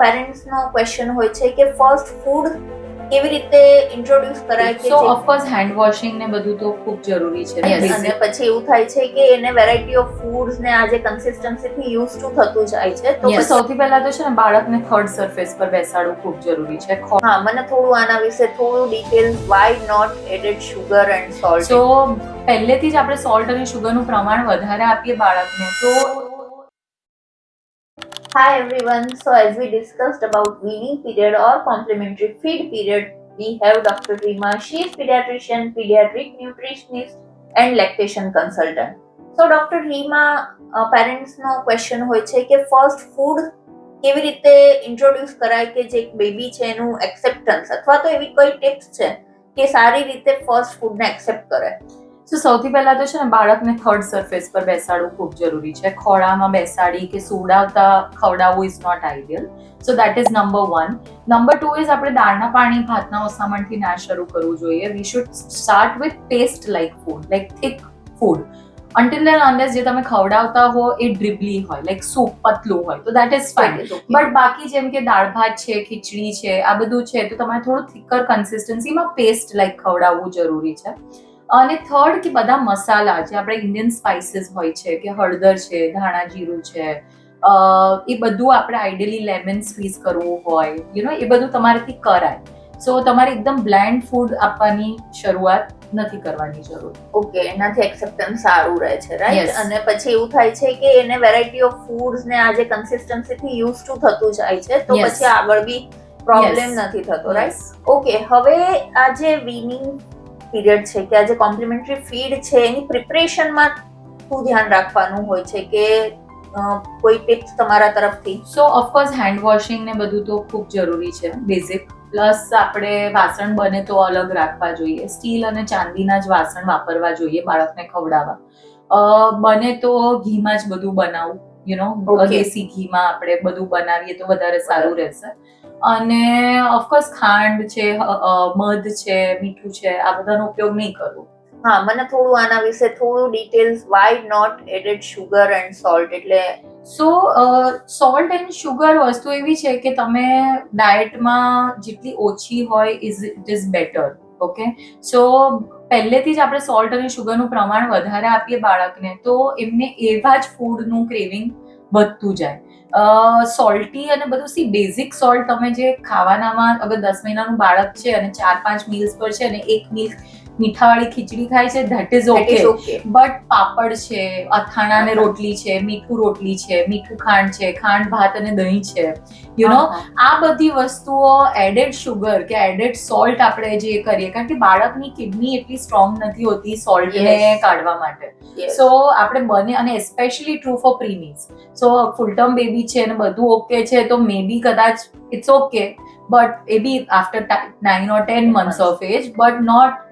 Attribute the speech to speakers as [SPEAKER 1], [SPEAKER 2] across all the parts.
[SPEAKER 1] પેરેન્ટ્સનો question હોય છે કે ફર્સ્ટ ફૂડ કેવી રીતે ઇન્ટ્રોડ્યુસ કરાય કે
[SPEAKER 2] સો ઓફકોર્સ હેન્ડ વોશિંગ ને બધું તો ખૂબ જરૂરી છે.
[SPEAKER 1] અને પછી એવું થાય છે કે એને વેરાયટી ઓફ ફૂડ્સ ને આજે કન્સિસ્ટન્સી થી યુઝ ટુ થતું જાય છે તો
[SPEAKER 2] Yes, સૌથી પહેલા તો છે ને બાળકને થર્ડ સરફેસ પર બેસાડવું ખૂબ જરૂરી છે.
[SPEAKER 1] હા મને થોડું આના વિશે થોડું details why not added sugar and salt
[SPEAKER 2] so પહેલેથી જ આપણે સોલ્ટ અને શુગરનું પ્રમાણ વધારે આપીએ બાળકને તો
[SPEAKER 1] Hi everyone. So as we discussed about weaning period or complementary feed period, we have Dr. Rima. She is pediatrician, pediatric nutritionist and lactation consultant. So Dr. Rima, parents no question હોય છે કે first food કેવી રીતે introduce કરાય કે જે baby છે એનું એક્સેપ્ટન્સ અથવા તો એવી કોઈ ટિપ્સ છે કે સારી રીતે ફર્સ્ટ ફૂડને એક્સેપ્ટ કરે.
[SPEAKER 2] સો સૌથી પહેલા તો છે ને બાળકને થર્ડ સરફેસ પર બેસાડવું ખૂબ જરૂરી છે. ખોળામાં બેસાડી કે સુવડાવતા ખવડાવવું is not ideal. So that is number 1. Number 2 is આપણે દાળના પાણી ભાતના ઓસામણથી ના શરૂ કરવું જોઈએ. We should start with paste like food, like thick food. until and unless જે તમે ખવડાવતા હો એ ડ્રિબલી હોય, લાઈક સૂપ પતલું હોય તો દેટ ઇઝ ફાઇન. બટ બાકી જેમ કે દાળ ભાત છે, ખીચડી છે, આ બધું છે તો તમારે થોડું થિકર કન્સિસ્ટન્સીમાં પેસ્ટ લાઈક ખવડાવવું જરૂરી છે. અને થર્ડ કે બધા મસાલા જે આપણે ઇન્ડિયન સ્પાઇસીસ હોય છે કે હળદર છે, ધાણા જીરું છે, એ બધું આપણે આઈડિયલી લેમન સ્ક્વીઝ કરવું હોય એ બધું તમારાથી કરાય. સો તમારે એકદમ બ્લેન્ડ ફૂડ આપવાની શરૂઆત નથી કરવાની જરૂર.
[SPEAKER 1] ઓકે, એનાથી એક્સેપ્ટન્સ સારું રહે છે, રાઈટ?
[SPEAKER 2] Yes.
[SPEAKER 1] અને પછી એવું થાય છે કે એને વેરાયટી ઓફ ફૂડ્સ ને આજે કન્સિસ્ટન્સી થી યુઝ ટુ થતું જાય છે તો
[SPEAKER 2] Yes.
[SPEAKER 1] પછી આગળ બી પ્રોબ્લેમ
[SPEAKER 2] Yes.
[SPEAKER 1] નથી થતો, રાઈટ?
[SPEAKER 2] Yes.
[SPEAKER 1] ઓકે, હવે આજે વીનિંગ પીરિયડ છે કે આજે કોમ્પ્લિમેન્ટરી ફીડ છે એની પ્રિપરેશનમાં શું ધ્યાન રાખવાનું હોય છે કે કોઈ ટિપ્સ તમારા તરફથી?
[SPEAKER 2] સો ઓફકોર્સ હેન્ડ વોશિંગ ને બધું તો ખૂબ જરૂરી છે, બેઝિક. પ્લસ આપણે વાસણ બને તો અલગ રાખવા જોઈએ. સ્ટીલ અને ચાંદીના જ વાસણ વાપરવા જોઈએ બાળકને ખવડાવવા. બને તો ઘીમાં જ બધું બનાવવું,
[SPEAKER 1] Okay.
[SPEAKER 2] દેશી ઘીમાં આપણે બધું બનાવીએ તો વધારે સારું રહેશે. અને ઓફકોર્સ ખાંડ છે, મધ છે, મીઠું છે, આ બધાનો ઉપયોગ નહીં કરવો.
[SPEAKER 1] હા, મને થોડું આના વિશે થોડું details why not added sugar and salt એટલે
[SPEAKER 2] સો સોલ્ટ એન્ડ શુગર વસ્તુ એવી છે કે તમે ડાયટમાં જેટલી ઓછી હોય ઇટ ઇઝ બેટર. ઓકે, સો પહેલેથી જ આપણે સોલ્ટ અને શુગરનું પ્રમાણ વધારે આપીએ બાળકને તો એમને એવા જ ફૂડનું ક્રેવિંગ વધતું જાય. સોલ્ટી અને બધું સી બેઝિક સોલ્ટ તમે જે ખાવાનામાં અગર 10 મહિનાનું બાળક છે અને 4-5 મીલ્સ પર છે અને એક મીલ મીઠાવાળી ખીચડી ખાય છે ધેટ ઇઝ ઓકે. બટ પાપડ છે, અથાણા ને રોટલી છે, મીઠું રોટલી છે, મીઠું ખાંડ છે, ખાંડ ભાત અને દહીં છે, આ બધી વસ્તુઓ એડેડ શુગર કે એડેડ સોલ્ટ આપણે જે કરીએ કારણ કે બાળકની કિડની એટલી સ્ટ્રોંગ નથી હોતી સોલ્ટને કાઢવા માટે. સો આપણે બને અને especially true for preemies. So full term baby છે અને બધું ઓકે છે તો મે બી કદાચ it's okay. But maybe after 9 or 10 months of age, but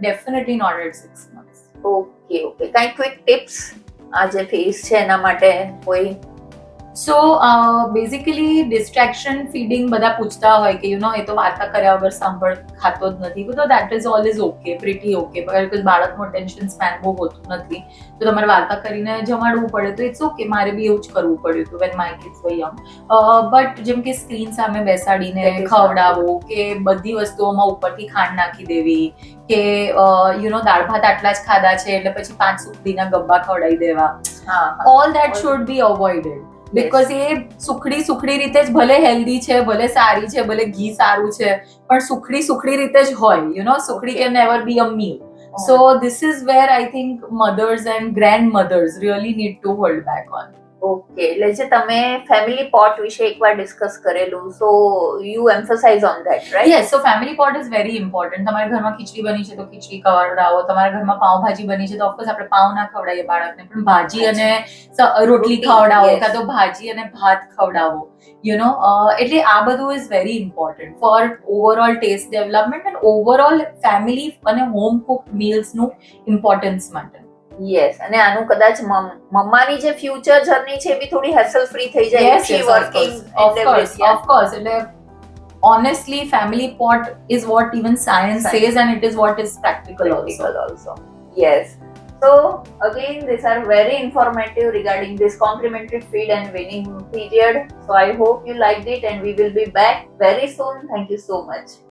[SPEAKER 2] definitely not at 6 months.
[SPEAKER 1] Okay, કઈ ક્વિક ટિપ્સ આજે ફેસ છે એના માટે કોઈ?
[SPEAKER 2] સો બેઝિકલી ડિસ્ટ્રેક્શન ફીડિંગ બધા પૂછતા હોય કે એ તો વાર્તા કર્યા વગર સાંભળ ખાતો જ નથી, તો that is all is okay, pretty okay. Because બાળકનું અટેન્શન સ્પેન બહુ હોતું નથી તો તમારે વાર્તા કરીને જમાડવું પડે તો ઇટ્સ ઓકે. મારે બી એવું જ કરવું પડ્યું હતું when my kids were young. But જેમ કે સ્ક્રીન સામે બેસાડીને ખવડાવવું કે બધી વસ્તુઓમાં ઉપરથી ખાંડ નાખી દેવી કે દાળ ભાત આટલા જ ખાધા છે એટલે પછી 5 સુખડીના ગબ્બા ખવડાવી દેવા, all that should be avoided. Because એ સુખડી રીતે જ ભલે હેલ્ધી છે, ભલે સારી છે, ભલે ઘી સારું છે, પણ સુખડી રીતે જ હોય. Sukhdi can never be a meal. So this is where I think mothers and grandmothers really need to hold back on.
[SPEAKER 1] Okay, એટલે જે તમે ફેમિલી પોટ વિશે એકવાર ડિસ્કસ કરેલું, so you emphasise on that, right?
[SPEAKER 2] Yes, so family pot is very important. તમારા ઘરમાં ખીચડી બની છે તો ખીચડી ખવડાવો, તમારા ઘરમાં પાવભાજી બની છે તો ઓફકોર્સ આપણે પાવ ના ખવડાવીએ બાળકને, પણ ભાજી અને રોટલી ખવડાવો કાં તો ભાજી અને ભાત ખવડાવો. એટલે આ બધું is very important for overall taste development and overall family અને હોમ કુક મીલ્સનું ઇમ્પોર્ટન્સ માટે.
[SPEAKER 1] યસ, અને આનું કદાચ મમ્માની જે ફ્યુચર જર્ની છે એ બી થોડી હેસલ ફ્રી થઈ જાય.
[SPEAKER 2] Yes, of course. એટલે honestly family pot is what even science says and it is what is practical also.
[SPEAKER 1] Yes. So again, these are very informative regarding this complementary feed and weaning period. So I hope you liked it, and we will be back very soon. Thank you so much.